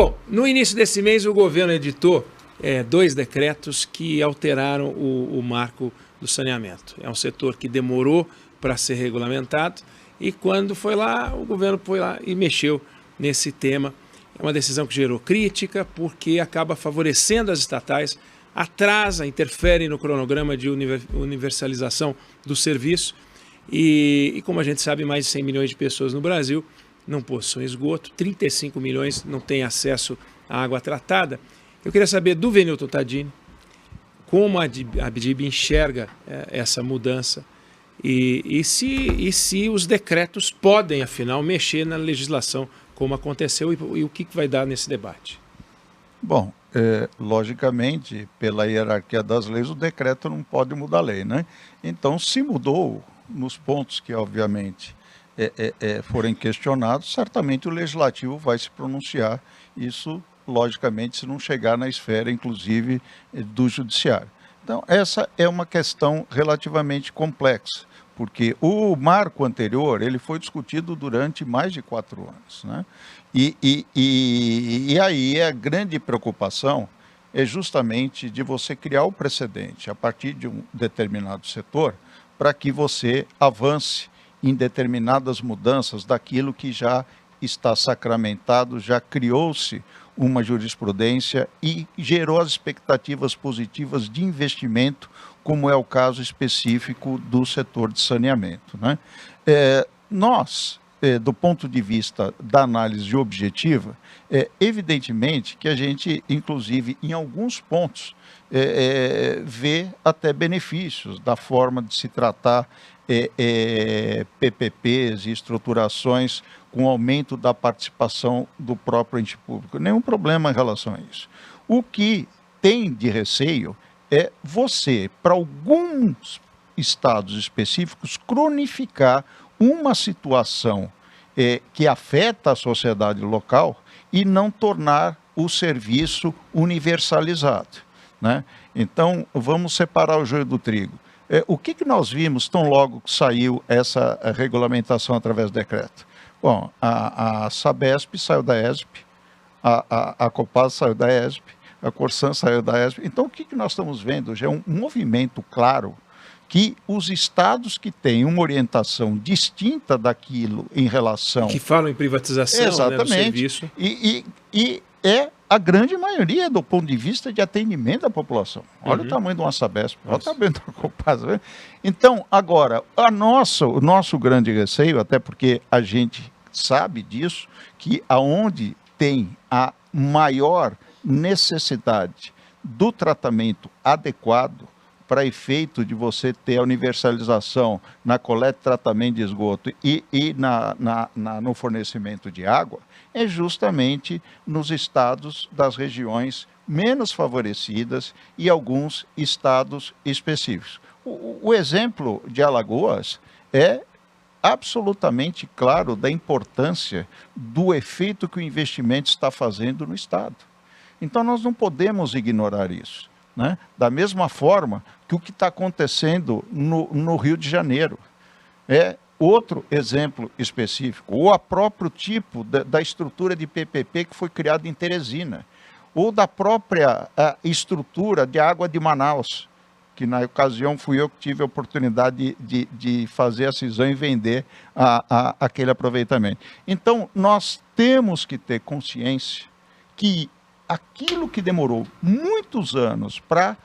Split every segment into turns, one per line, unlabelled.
Bom, no início desse mês o governo editou 2 decretos que alteraram o marco do saneamento. É um setor que demorou para ser regulamentado e quando foi lá, o governo foi lá e mexeu nesse tema. É uma decisão que gerou crítica porque acaba favorecendo as estatais, atrasa, interfere no cronograma de universalização do serviço e como a gente sabe, mais de 100 milhões de pessoas no Brasil não possuem esgoto, 35 milhões não têm acesso à água tratada. Eu queria saber do Venilton Tadini como a ABDIB enxerga essa mudança e se os decretos podem, afinal, mexer na legislação como aconteceu e o que vai dar nesse debate.
Bom, logicamente, pela hierarquia das leis, o decreto não pode mudar a lei, né? Então, se mudou nos pontos que, obviamente, forem questionados, certamente o legislativo vai se pronunciar. Isso, logicamente, se não chegar na esfera, inclusive, do judiciário. Então, essa é uma questão relativamente complexa, porque o marco anterior ele foi discutido durante mais de 4 anos, né? E aí a grande preocupação é justamente de você criar o precedente a partir de um determinado setor para que você avance em determinadas mudanças daquilo que já está sacramentado, já criou-se uma jurisprudência e gerou as expectativas positivas de investimento, como é o caso específico do setor de saneamento, né? Nós, do ponto de vista da análise objetiva, evidentemente que a gente, inclusive, em alguns pontos, vê até benefícios da forma de se tratar PPPs e estruturações com aumento da participação do próprio ente público. Nenhum problema em relação a isso. O que tem de receio é você, para alguns estados específicos, cronificar uma situação que afeta a sociedade local e não tornar o serviço universalizado, né? Então, vamos separar o joio do trigo. O que nós vimos tão logo que saiu essa regulamentação através do decreto? Bom, a Sabesp saiu da ESP, a Copasa saiu da ESP, a Corsan saiu da ESP. Então, o que nós estamos vendo já é um movimento claro que os estados que têm uma orientação distinta daquilo em relação...
Que falam em privatização,
exatamente,
né, do serviço.
E é a grande maioria do ponto de vista de atendimento à população. Olha o tamanho de uma Sabesp, olha o tamanho da Copasa. Então, agora, o nosso grande receio, até porque a gente sabe disso, que aonde tem a maior necessidade do tratamento adequado para efeito de você ter a universalização na coleta e tratamento de esgoto e no fornecimento de água, é justamente nos estados das regiões menos favorecidas e alguns estados específicos. O exemplo de Alagoas é absolutamente claro da importância do efeito que o investimento está fazendo no estado. Então, nós não podemos ignorar isso, né? Da mesma forma que o que está acontecendo no Rio de Janeiro. É outro exemplo específico, ou a próprio tipo da estrutura de PPP que foi criada em Teresina, ou da própria estrutura de água de Manaus, que na ocasião fui eu que tive a oportunidade de fazer a cisão e vender aquele aproveitamento. Então, nós temos que ter consciência que aquilo que demorou muitos anos para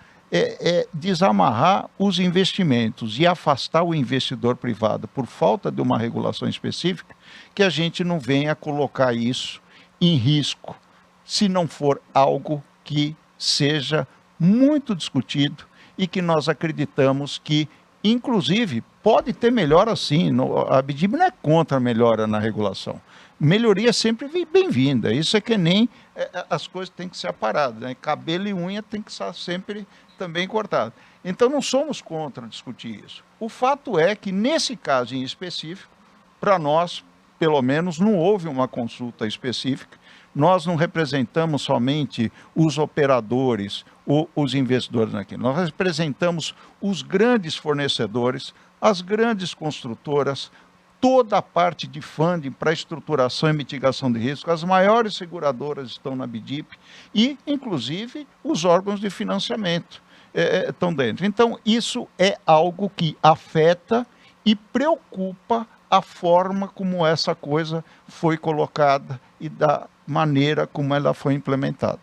desamarrar os investimentos e afastar o investidor privado por falta de uma regulação específica, que a gente não venha colocar isso em risco, se não for algo que seja muito discutido e que nós acreditamos que, inclusive, pode ter melhora sim. A ABDIB não é contra a melhora na regulação. Melhoria sempre bem-vinda. Isso é que nem as coisas têm que ser aparadas, né? Cabelo e unha tem que estar sempre também cortado. Então, não somos contra discutir isso. O fato é que, nesse caso em específico, para nós, pelo menos, não houve uma consulta específica. Nós não representamos somente os operadores ou os investidores aqui. Nós representamos os grandes fornecedores, as grandes construtoras, toda a parte de funding para estruturação e mitigação de risco. As maiores seguradoras estão na BDIP e, inclusive, os órgãos de financiamento estão dentro. Então, isso é algo que afeta e preocupa a forma como essa coisa foi colocada e da maneira como ela foi implementada.